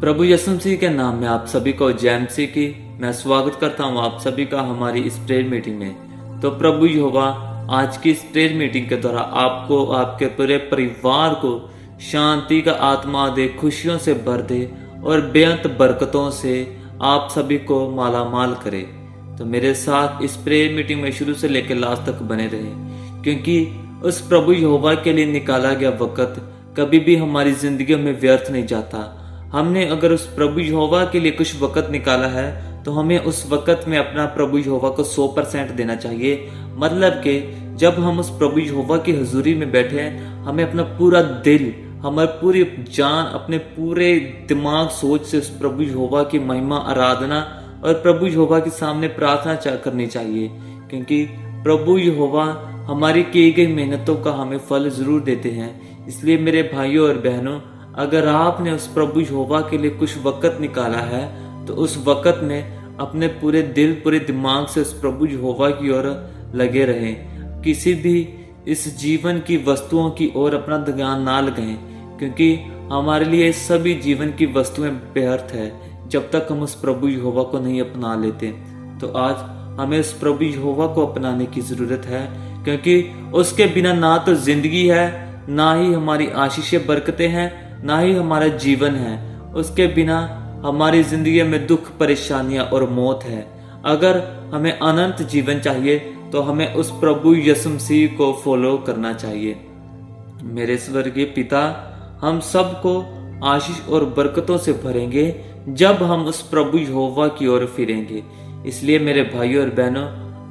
प्रभु यीशु मसीह के नाम में आप सभी को जय मसीह की मैं स्वागत करता हूं आप सभी का हमारी इस प्रेयर मीटिंग में। तो प्रभु यहोवा आज की इस प्रेयर मीटिंग के द्वारा आपको, आपके पूरे परिवार को शांति का आत्मा दे, खुशियों से भर दे और बेअंत बरकतों से आप सभी को माला माल करे। तो मेरे साथ इस प्रेयर मीटिंग में शुरू से लेकर लास्ट तक बने रहे, क्योंकि उस प्रभु यहोवा के लिए निकाला गया वक़्त कभी भी हमारी जिंदगी में व्यर्थ नहीं जाता। हमने अगर उस प्रभु यहोवा के लिए कुछ वक़्त निकाला है तो हमें उस वक़्त में अपना प्रभु यहोवा को 100% देना चाहिए। मतलब कि जब हम उस प्रभु यहोवा की हजूरी में बैठे हैं, हमें अपना पूरा दिल, हमारी पूरी जान, अपने पूरे दिमाग, सोच से उस प्रभु यहोवा की महिमा, आराधना और प्रभु यहोवा के सामने प्रार्थना करनी चाहिए, क्योंकि प्रभु यहोवा हमारी की गई मेहनतों का हमें फल जरूर देते हैं। इसलिए मेरे भाइयों और बहनों, अगर आपने उस प्रभु यहोवा के लिए कुछ वक़्त निकाला है तो उस वक़्त में अपने पूरे दिल, पूरे दिमाग से उस प्रभु यहोवा की ओर लगे रहें। किसी भी इस जीवन की वस्तुओं की ओर अपना ध्यान ना लगाएं, क्योंकि हमारे लिए सभी जीवन की वस्तुएं व्यर्थ है जब तक हम उस प्रभु यहोवा को नहीं अपना लेते। तो आज हमें उस प्रभु यहोवा को अपनाने की जरूरत है, क्योंकि उसके बिना ना तो जिंदगी है, ना ही हमारी आशीषें बरकतें हैं, ना ही हमारा जीवन है। उसके बिना हमारी जिंदगी में दुख, परेशानियां और मौत है। अगर हमें अनंत जीवन चाहिए तो हमें उस प्रभु यीशु मसीह को फॉलो करना चाहिए। मेरे स्वर्गीय पिता हम सबको आशीष और बरकतों से भरेंगे जब हम उस प्रभु यहोवा की ओर फिरेंगे। इसलिए मेरे भाइयों और बहनों,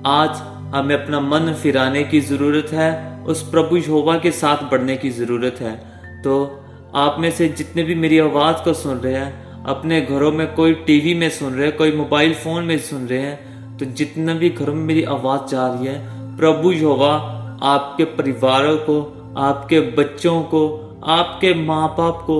आज हमें अपना मन फिराने की जरूरत है, उस प्रभु यहोवा के साथ बढ़ने की जरूरत है। तो आप में से जितने भी मेरी आवाज को सुन रहे हैं, अपने घरों में, कोई टीवी में सुन रहे हैं, कोई मोबाइल फोन में सुन रहे हैं, तो जितना भी घरों में मेरी आवाज जा रही है, प्रभु यहोवा आपके परिवारों को, आपके बच्चों को, आपके माँ बाप को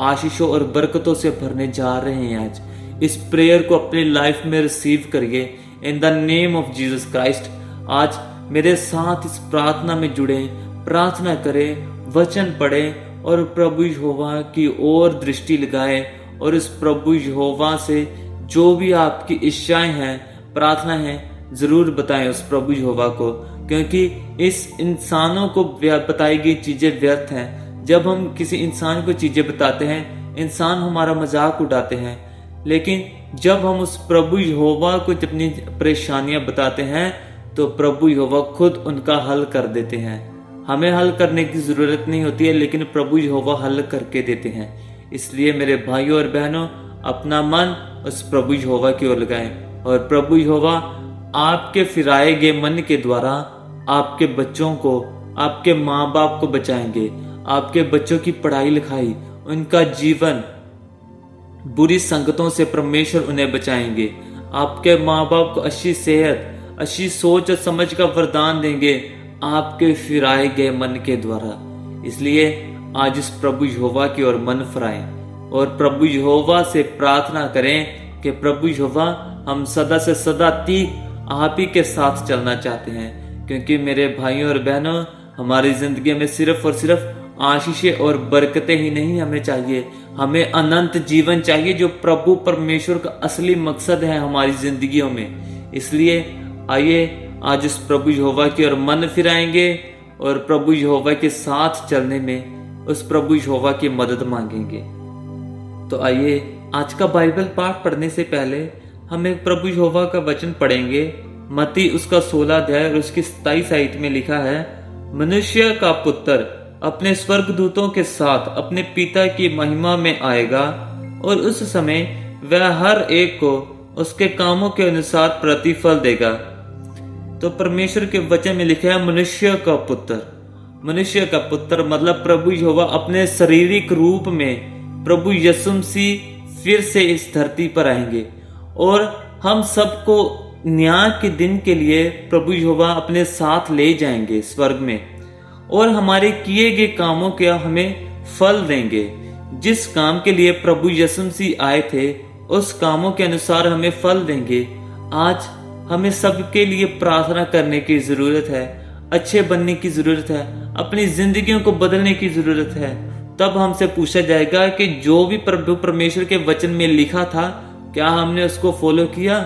आशीषों और बरकतों से भरने जा रहे हैं। आज इस प्रेयर को अपनी लाइफ में रिसीव करिए in the name of Jesus Christ. आज मेरे साथ इस प्रार्थना में जुड़े, प्रार्थना करें, वचन पढ़ें और प्रभु यहोवा की ओर दृष्टि लगाएं और इस प्रभु यहोवा से जो भी आपकी इच्छाएं हैं, प्रार्थना है, जरूर बताएं उस प्रभु यहोवा को, क्योंकि इस इंसानों को बताई गई चीजें व्यर्थ हैं। जब हम किसी इंसान को चीजें बताते हैं, इंसान हमारा मजाक उड़ाते हैं, लेकिन जब हम उस प्रभु यहोवा को अपनी परेशानियां बताते हैं तो प्रभु यहोवा खुद उनका हल कर देते हैं। हमें हल करने की जरूरत नहीं होती है, लेकिन प्रभु यहोवा हल करके देते हैं। इसलिए मेरे भाइयों और बहनों, अपना मन उस प्रभु यहोवा की ओर लगाएं और प्रभु यहोवा आपके फिराए गए मन के द्वारा आपके बच्चों को, आपके माँ बाप को बचाएंगे। आपके बच्चों की पढ़ाई लिखाई, उनका जीवन, बुरी संगतों से परमेश्वर उन्हें बचाएंगे। आपके माँ बाप को अच्छी सेहत, अच्छी सोच और समझ का वरदान देंगे आपके फिराए गए मन के द्वारा। इसलिए आज इस प्रभु यहोवा की ओर मन फिराएं और प्रभु यहोवा से प्रार्थना करें कि प्रभु यहोवा, हम सदा से सदा आप ही के साथ चलना चाहते हैं, क्योंकि मेरे भाइयों और बहनों, हमारी जिंदगी में सिर्फ और सिर्फ आशीषें और बरकतें ही नहीं हमें चाहिए, हमें अनंत जीवन चाहिए, जो प्रभु परमेश्वर का असली मकसद है हमारी जिंदगियों में। इसलिए आइए आज इस प्रभु यहोवा की ओर मन फिराएंगे और प्रभु यहोवा के साथ चलने में उस प्रभु यहोवा की मदद मांगेंगे। तो आइए आज का बाइबल पाठ पढ़ने से पहले हम एक प्रभु यहोवा का वचन पढ़ेंगे। मत्ती उसका 16 अध्याय और उसकी 27 आयत में लिखा है, मनुष्य का पुत्र अपने स्वर्गदूतों के साथ अपने पिता की महिमा में आएगा और उस समय वह हर एक को उसके कामों के अनुसार प्रतिफल देगा। तो परमेश्वर के वचन में लिखा है मनुष्य का पुत्र। मनुष्य का पुत्र मतलब प्रभु यहोवा अपने शारीरिक रूप में, प्रभु यीशु मसीह फिर से इस धरती पर आएंगे और हम सबको न्याय के दिन के लिए प्रभु यहोवा अपने साथ ले जाएंगे स्वर्ग में, और हमारे किए गए कामों के हमें फल देंगे। जिस काम के लिए प्रभु यीशु मसीह आए थे, उस कामों के अनुसार हमें फल देंगे। आज हमें सबके लिए प्रार्थना करने की जरूरत है, अच्छे बनने की जरूरत है, अपनी जिंदगियों को बदलने की जरूरत है। तब हमसे पूछा जाएगा कि जो भी प्रभु परमेश्वर के वचन में लिखा था, क्या हमने उसको फॉलो किया?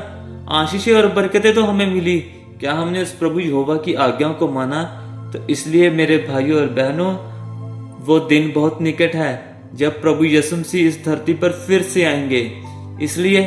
आशीषें और बरकतें तो हमें मिली, क्या हमने उस प्रभु यहोवा की आज्ञाओं को माना? तो इसलिए मेरे भाइयों और बहनों, वो दिन बहुत निकट है जब प्रभु यीशु मसीह इस धरती पर फिर से आएंगे। इसलिए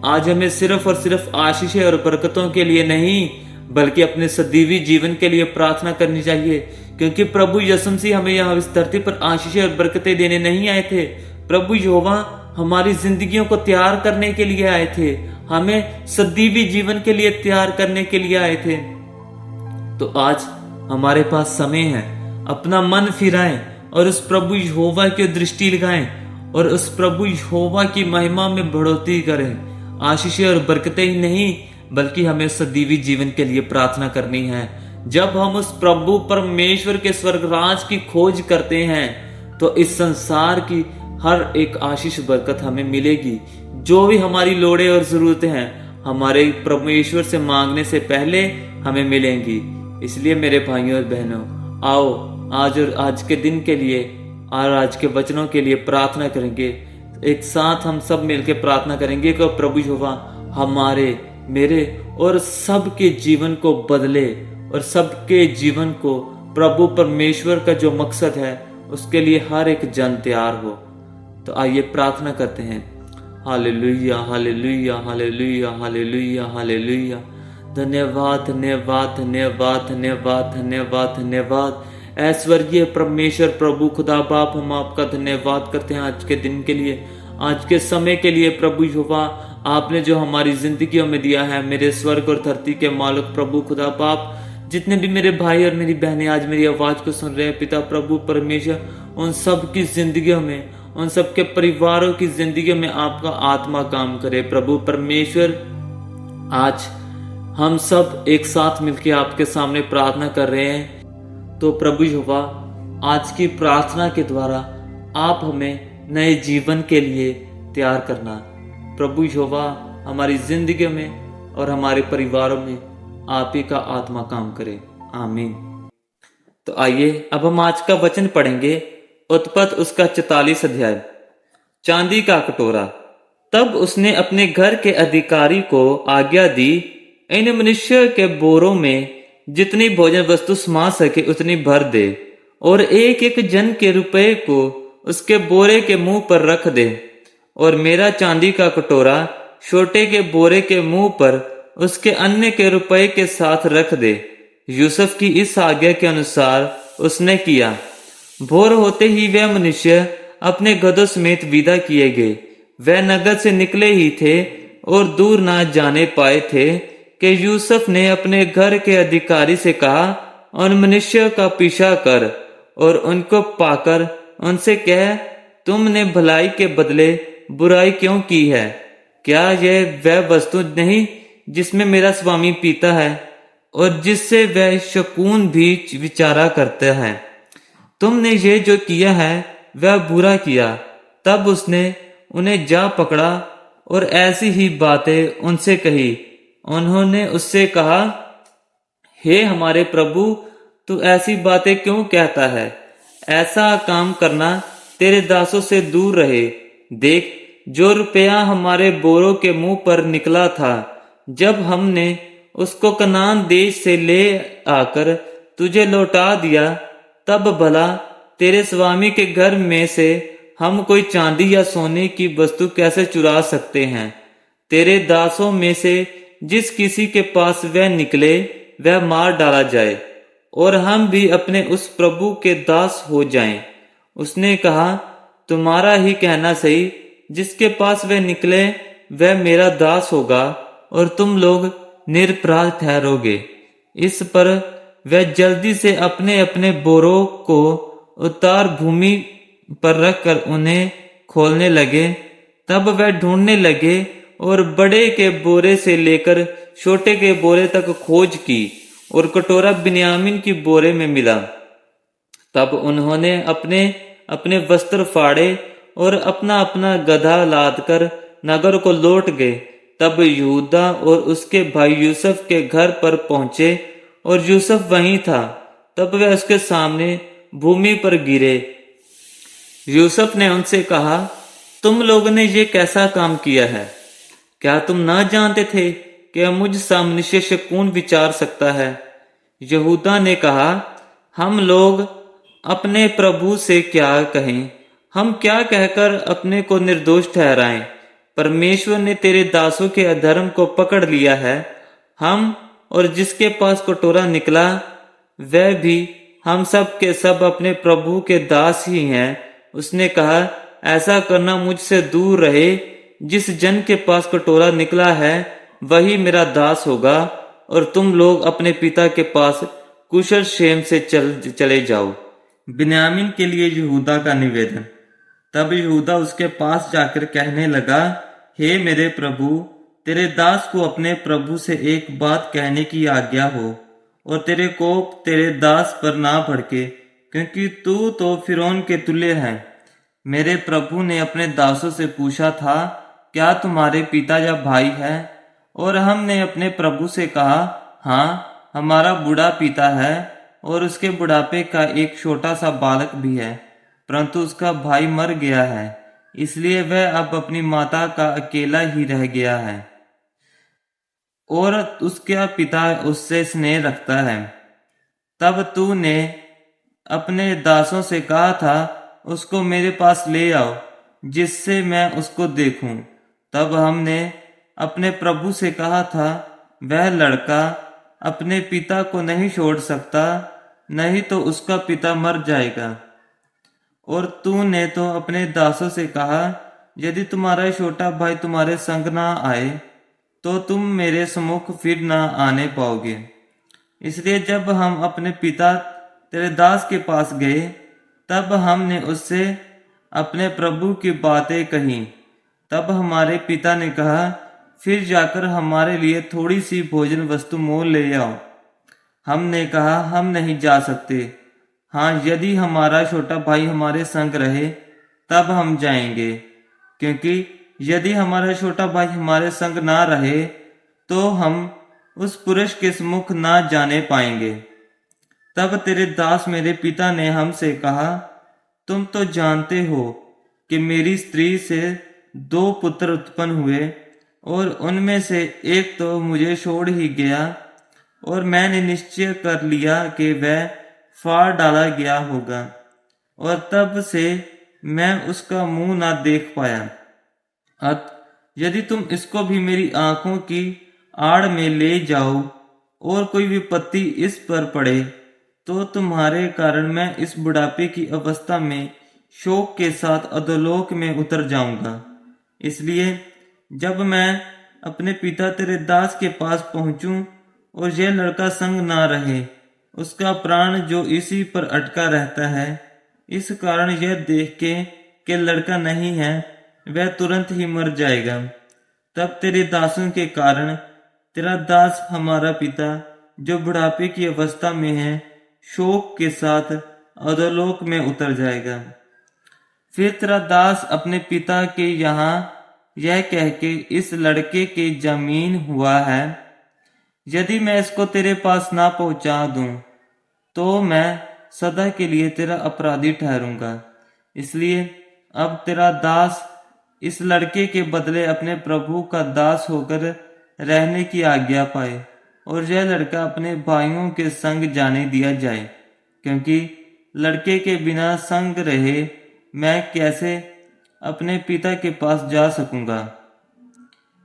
आज हमें सिर्फ और सिर्फ आशीषें और बरकतों के लिए नहीं, बल्कि अपने सदैवी जीवन के लिए प्रार्थना करनी चाहिए, क्योंकि प्रभु यीशु मसीह हमें यहाँ इस धरती पर आशीषें और बरकतें देने नहीं आए थे। प्रभु यहोवा हमारी जिंदगियों को तैयार करने के लिए आए थे, हमें सदैवी जीवन के लिए तैयार करने के लिए आए थे। तो आज हमारे पास समय है, अपना मन फिराएं और उस प्रभु यहोवा की दृष्टि लगाएं और उस प्रभु यहोवा की महिमा में बढ़ोतरी करें। आशीषें और बरकतें ही नहीं, बल्कि हमें सदैवी जीवन के लिए प्रार्थना करनी है। जब हम उस प्रभु परमेश्वर के स्वर्ग राज की खोज करते हैं, तो इस संसार की हर एक आशीष बरकत हमें मिलेगी। जो भी हमारी लोड़े और जरूरतें हैं, हमारे परमेश्वर से मांगने से पहले हमें मिलेंगी। इसलिए मेरे भाइयों और बहनों, आओ आज और आज के दिन के लिए और आज के वचनों के लिए प्रार्थना करेंगे। एक साथ हम सब मिलकर प्रार्थना करेंगे कि प्रभु यहोवा हमारे, मेरे और सबके जीवन को बदले और सबके जीवन को प्रभु परमेश्वर का जो मकसद है उसके लिए हर एक जन तैयार हो। तो आइए प्रार्थना करते हैं। Hallelujah, hallelujah, hallelujah, hallelujah, hallelujah. धन्यवाद, धन्यवाद, धन्यवाद, धन्यवाद, धन्यवाद, धन्यवाद। ऐश्वर्य परमेश्वर प्रभु खुदा बाप, हम आपका धन्यवाद करते हैं आज के दिन के लिए, आज के समय के लिए। प्रभु यहोवा, आपने जो हमारी जिंदगियों में दिया है, मेरे स्वर्ग और धरती के मालिक प्रभु खुदा बाप, जितने भी मेरे भाई और मेरी बहनें आज मेरी आवाज को सुन रहे हैं, पिता प्रभु परमेश्वर, उन सब की जिंदगियों में, उन सबके परिवारों की जिंदगी में आपका आत्मा काम करे। प्रभु परमेश्वर, आज हम सब एक साथ मिलकर आपके सामने प्रार्थना कर रहे हैं। तो प्रभु यहोवा, आज की प्रार्थना के द्वारा आप हमें नए जीवन के लिए तैयार करना। प्रभु यहोवा, हमारी जिंदगी में और हमारे परिवारों में आप ही का आत्मा काम करे। आमीन। तो आइए अब हम आज का वचन पढ़ेंगे, उत्पत्ति उसका 44 अध्याय। चांदी का कटोरा। तब उसने अपने घर के अधिकारी को आज्ञा दी, इन मनुष्य के बोरों में जितनी भोजन वस्तु समा सके उतनी भर दे, और एक एक जन के रुपए को उसके बोरे के मुंह पर रख दे, और मेरा चांदी का कटोरा छोटे के बोरे के मुंह पर उसके अन्य के रुपए के साथ रख दे। यूसुफ की इस आज्ञा के अनुसार उसने किया। भोर होते ही वह मनुष्य अपने गधों समेत विदा किए गए। वह नगर से निकले ही थे और दूर ना जाने पाए थे कि यूसुफ ने अपने घर के अधिकारी से कहा, उन मनुष्य का पीछा कर और उनको पाकर उनसे कह, तुमने भलाई के बदले बुराई क्यों की है? क्या यह वह वस्तु नहीं जिसमें मेरा स्वामी पीता है और जिससे वह शकून भी विचारा करता है? तुमने ये जो किया है वह बुरा किया। तब उसने उन्हें जा पकड़ा और ऐसी ही बातें उनसे कही। उन्होंने उससे कहा, हे हमारे प्रभु, तू ऐसी बातें क्यों कहता है? ऐसा काम करना तेरे दासों से दूर रहे। देख, जो रुपया हमारे बोरों के मुंह पर निकला था, जब हमने उसको कनान देश से ले आकर तुझे लौटा दिया, तब भला तेरे स्वामी के घर में से हम कोई चांदी या सोने की वस्तु कैसे चुरा सकते हैं? तेरे दासों में से जिस किसी के पास वह निकले वह मार डाला जाए, और हम भी अपने उस प्रभु के दास हो जाएं। उसने कहा, तुम्हारा ही कहना सही, जिसके पास वह निकले वह मेरा दास होगा और तुम लोग निरपराध ठहरोगे। इस पर वह जल्दी से अपने अपने बोरों को उतार भूमि पर रखकर उन्हें खोलने लगे। तब वह ढूंढने लगे और बड़े के बोरे से लेकर छोटे के बोरे तक खोज की, और कटोरा बिन्यामीन की बोरे में मिला। तब उन्होंने अपने अपने वस्त्र फाड़े और अपना अपना गधा लादकर नगर को लौट गए। तब यहूदा और उसके भाई यूसुफ के घर पर पहुंचे और यूसुफ वहीं था। तब वे उसके सामने भूमि पर गिरे। यूसुफ ने उनसे कहा, तुम लोगों ने ये कैसा काम किया है? क्या तुम न जानते थे कि मुझ सा मनुष्य से कौन विचार सकता है? यहूदा ने कहा, हम लोग अपने प्रभु से क्या कहें? हम क्या कहकर अपने को निर्दोष ठहराएं? परमेश्वर ने तेरे दासों के अधर्म को पकड़ लिया है। हम और जिसके पास कटोरा निकला वह भी हम सब के सब अपने प्रभु के दास ही हैं। उसने कहा, ऐसा करना मुझसे दूर रहे। जिस जन के पास कटोरा निकला है वही मेरा दास होगा, और तुम लोग अपने पिता के पास कुशल क्षेम से चले जाओ। बिन्यामीन के लिए यहूदा का निवेदन। तब यहूदा उसके पास जाकर कहने लगा, हे मेरे प्रभु, तेरे दास को अपने प्रभु से एक बात कहने की आज्ञा हो, और तेरे कोप तेरे दास पर ना भड़के, क्योंकि तू तो फिरौन के तुल्य है। मेरे प्रभु ने अपने दासों से पूछा था, क्या तुम्हारे पिता या भाई है? और हमने अपने प्रभु से कहा, हाँ, हमारा बूढ़ा पिता है, और उसके बुढ़ापे का एक छोटा सा बालक भी है, परंतु उसका भाई मर गया है, इसलिए वह अब अपनी माता का अकेला ही रह गया है, और उसका पिता उससे स्नेह रखता है। तब तूने अपने दासों से कहा था, उसको मेरे पास ले आओ, जिससे मैं उसको देखूं। तब हमने अपने प्रभु से कहा था, वह लड़का अपने पिता को नहीं छोड़ सकता, नहीं तो उसका पिता मर जाएगा। और तूने तो अपने दासों से कहा, यदि तुम्हारा छोटा भाई तुम्हारे संग ना आए तो तुम मेरे सम्मुख फिर ना आने पाओगे। इसलिए जब हम अपने पिता तेरे दास के पास गए, तब हमने उससे अपने प्रभु की बातें कही। तब हमारे पिता ने कहा, फिर जाकर हमारे लिए थोड़ी सी भोजन वस्तु मोल ले आओ। हमने कहा, हम नहीं जा सकते। हाँ, यदि हमारा छोटा भाई हमारे संग रहे तब हम जाएंगे, क्योंकि यदि हमारा छोटा भाई हमारे संग ना रहे तो हम उस पुरुष के सम्मुख ना जाने पाएंगे। तब तेरे दास मेरे पिता ने हमसे कहा, तुम तो जानते हो कि मेरी स्त्री से 2 पुत्र उत्पन्न हुए, और उनमें से एक तो मुझे छोड़ ही गया, और मैंने निश्चय कर लिया कि वह फाड़ डाला गया होगा, और तब से मैं उसका मुंह ना देख पाया। यदि तुम इसको भी मेरी आंखों की आड़ में ले जाओ और कोई विपत्ति इस पर पड़े, तो तुम्हारे कारण मैं इस बुढ़ापे की अवस्था में शोक के साथ अधोलोक में उतर जाऊंगा। इसलिए जब मैं अपने पिता तेरे दास के पास पहुंचूं और यह लड़का संग ना रहे, उसका प्राण जो इसी पर अटका रहता है, इस कारण यह देख के लड़का नहीं है, वह तुरंत ही मर जाएगा। तब तेरे दासों के कारण तेरा दास हमारा पिता जो बुढ़ापे की अवस्था में है, शोक के साथ अधोलोक में उतर जाएगा। फिर तेरा दास अपने पिता के यहाँ यह कह के इस लड़के के जमीन हुआ है, यदि मैं इसको तेरे पास ना पहुंचा दूं तो मैं सदा के लिए तेरा अपराधी ठहरूंगा। इसलिए अब तेरा दास इस लड़के के बदले अपने प्रभु का दास होकर रहने की आज्ञा पाए, और यह लड़का अपने भाइयों के संग जाने दिया जाए, क्योंकि लड़के के बिना संग रहे मैं कैसे अपने पिता के पास जा सकूंगा।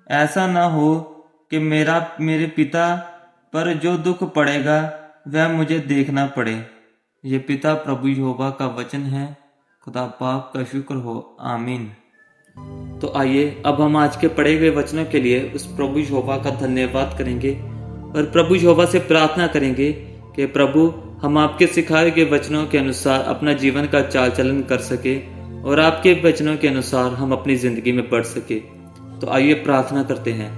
ऐसा ना हो कि मेरे पिता पर जो दुख पड़ेगा वह मुझे देखना पड़े। ये पिता प्रभु यहोवा का वचन है। खुदा बाप का शुक्र हो, आमीन। तो आइए अब हम आज के पढ़े गए वचनों के लिए उस प्रभु यहोवा का धन्यवाद करेंगे और प्रभु यहोवा से प्रार्थना करेंगे कि प्रभु हम आपके सिखाए गए वचनों के अनुसार अपना जीवन का चाल चलन कर सके और आपके वचनों के अनुसार हम अपनी जिंदगी में बढ़ सके। तो आइए प्रार्थना करते हैं।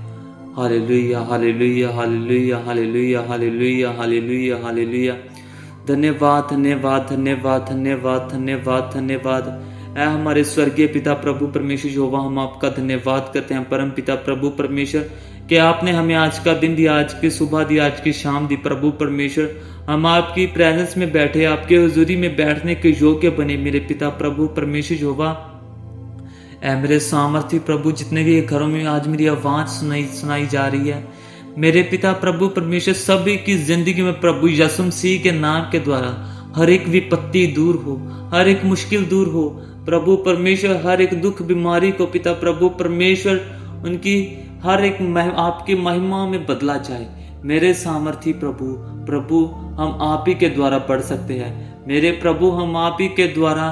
Hallelujah, hallelujah, hallelujah, hallelujah, hallelujah, hallelujah, hallelujah. धन्यवाद, धन्यवाद, धन्यवाद, धन्यवाद, धन्यवाद, धन्यवाद। ऐ हमारे स्वर्गीय पिता प्रभु परमेश्वर यहोवा, हम आपका धन्यवाद करते हैं। परम पिता प्रभु परमेश्वर, कि आपने हमें आज का दिन दिया, आज की सुबह दी, आज की शाम दी। प्रभु परमेश्वर, हम आपकी प्रेजेंस में बैठे, आपके हुजूरी में बैठने के योग्य बने मेरे पिता प्रभु परमेश्वर यहोवा। ऐ मेरे सामर्थी प्रभु, जितने भी घरों में आज मेरी आवाज सुनाई जा रही है, मेरे पिता प्रभु परमेश्वर, सभी की जिंदगी में प्रभु यीशु मसीह के नाम के द्वारा हर एक विपत्ति दूर हो, हर एक मुश्किल दूर हो प्रभु परमेश्वर, हर एक दुख बीमारी को पिता प्रभु परमेश्वर उनकी हर एक आपकी महिमा में बदला जाए। मेरे सामर्थी प्रभु हम आप ही के द्वारा बढ़ सकते हैं। मेरे प्रभु, हम आप ही के द्वारा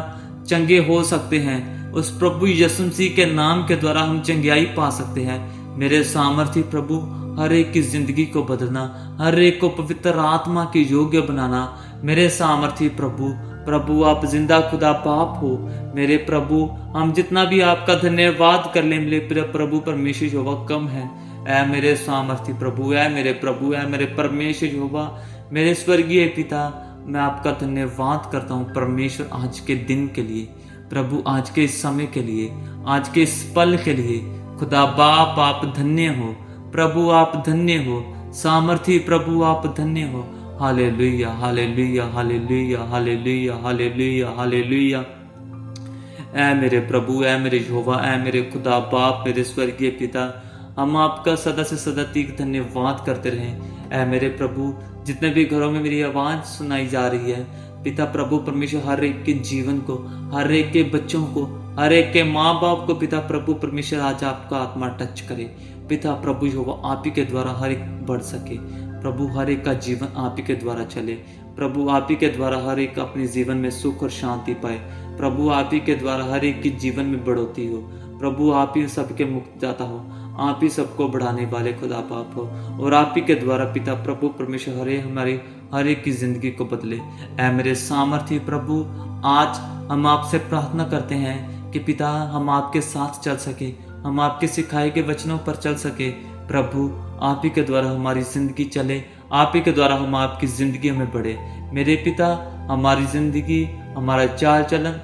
चंगे हो सकते हैं। उस प्रभु यीशु मसीह के नाम के द्वारा हम चंगाई पा सकते हैं। मेरे सामर्थी प्रभु, हर एक की जिंदगी को बदलना, हर एक को पवित्र आत्मा के योग्य बनाना। मेरे सामर्थी प्रभु आप जिंदा खुदा बाप हो। मेरे प्रभु, हम जितना भी आपका धन्यवाद कर ले मेरे प्रभु परमेश्वर यहोवा कम है। ऐ मेरे सामर्थी प्रभु, ऐ मेरे प्रभु, ऐ मेरे परमेश्वर यहोवा, मेरे स्वर्गीय पिता, मैं आपका धन्यवाद करता हूँ परमेश्वर, आज के दिन के लिए प्रभु, आज के इस समय के लिए, आज के इस पल के लिए। खुदा बाप आप धन्य हो प्रभु, आप धन्य हो। सामर्थी प्रभु आप धन्य हो। Hallelujah hallelujah hallelujah hallelujah hallelujah hallelujah. ऐ मेरे प्रभु, ऐ मेरे यहोवा, ऐ मेरे खुदा बाप, मेरे स्वर्गीय पिता, हम आपका सदा से सदा तीक धन्यवाद करते रहें। ऐ मेरे प्रभु, जितने भी घरों में मेरी आवाज सुनाई जा रही है पिता प्रभु परमेश्वर, हर एक के जीवन को, हर एक के बच्चों को, हर एक के माँ बाप को पिता प्रभु परमेश्वर आज आपका आत्मा टच करे। पिता प्रभु यहोवा, आप ही के द्वारा हर एक बढ़ सके प्रभु, हर एक का जीवन आप ही के द्वारा चले प्रभु, आप ही के द्वारा हर एक अपने जीवन में सुख और शांति पाए प्रभु, आप ही के द्वारा हर एक की जीवन में बढ़ोतरी हो प्रभु, आप ही सबके मुक्तिदाता हो, आप ही सबको बढ़ाने वाले खुदा बाप हो, और आप ही के द्वारा पिता प्रभु परमेश्वर हमारी हर एक की जिंदगी को बदले। ऐ मेरे सामर्थी प्रभु, आज हम आपसे प्रार्थना करते हैं कि पिता हम आपके साथ चल सके, हम आपके सिखाए के वचनों पर चल सके प्रभु, आप ही के द्वारा हमारी जिंदगी चले, आप ही के द्वारा हम आपकी जिंदगी में बढ़े। मेरे पिता, हमारी जिंदगी, हमारा चाल चलन,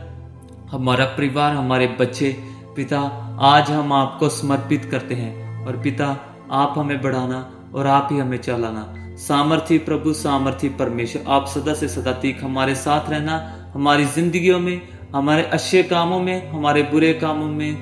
हमारा परिवार, हमारे बच्चे पिता, आज हम आपको समर्पित करते हैं, और पिता आप हमें बढ़ाना और आप ही हमें चलाना। सामर्थी प्रभु, सामर्थी परमेश्वर, आप सदा से सदा तक हमारे साथ रहना, हमारी जिंदगियों में, हमारे अच्छे कामों में, हमारे बुरे कामों में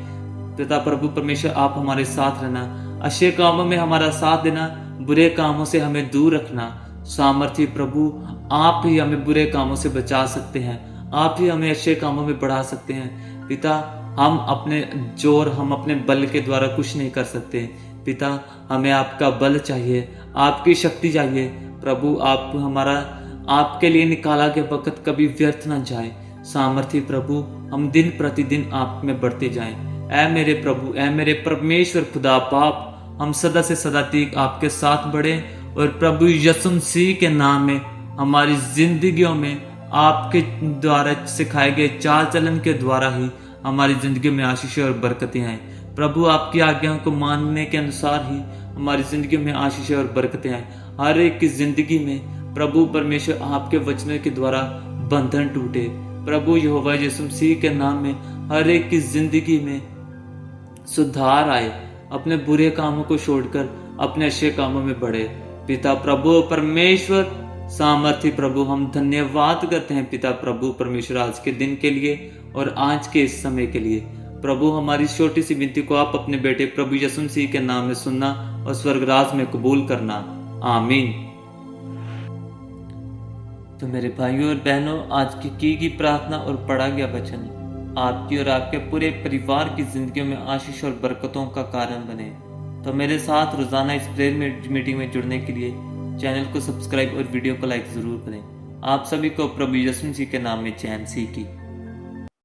पिता प्रभु परमेश्वर आप हमारे साथ रहना, अच्छे कामों में हमारा साथ देना, बुरे कामों से हमें दूर रखना। सामर्थी प्रभु, आप ही हमें बुरे कामों से बचा सकते हैं, आप ही हमें अच्छे कामों में बढ़ा सकते हैं। पिता, हम अपने जोर, हम अपने बल के द्वारा कुछ नहीं कर सकते पिता, हमें आपका बल चाहिए, आपकी शक्ति चाहिए प्रभु। आप हमारा आपके लिए निकाला गया वक्त कभी व्यर्थ ना जाए। सामर्थी प्रभु, हम दिन प्रतिदिन आप में बढ़ते जाएं। ऐ मेरे प्रभु, ऐ मेरे परमेश्वर खुदा बाप, हम सदा से सदा तक आपके साथ बढ़े, और प्रभु यीशु मसीह के नाम में हमारी जिंदगियों में आपके द्वारा सिखाए गए चाल चलन के द्वारा ही हमारी जिंदगी में आशीष और बरकतें आए प्रभु। आपकी आज्ञाओं को मानने के अनुसार ही हमारी जिंदगी में आशीष और बरकतें आए। हर एक की जिंदगी में प्रभु परमेश्वर आपके वचनों के द्वारा बंधन टूटे प्रभु। यहोवा यीशु मसीह के नाम में हर एक की जिंदगी में सुधार आए, अपने बुरे कामों को छोड़कर अपने अच्छे कामों में बढ़े। पिता प्रभु परमेश्वर, सामर्थी प्रभु, हम धन्यवाद करते हैं पिता प्रभु परमेश्वर आज के दिन के लिए और आज के इस समय के लिए। प्रभु, हमारी छोटी सी विनती को आप अपने बेटे प्रभु यीशु मसीह के नाम में सुनना और स्वर्गराज में कबूल करना। आमीन। तो मेरे भाइयों और बहनों, आज की प्रार्थना और पढ़ा गया वचन आपकी और आपके पूरे परिवार की जिंदगी में आशीष और बरकतों का कारण बने। तो मेरे साथ रोजाना इस प्रेयर मीटिंग में जुड़ने के लिए चैनल को सब्सक्राइब और वीडियो को लाइक जरूर करें। आप सभी को प्रभु यीशु मसीह के नाम में जय मसीह की।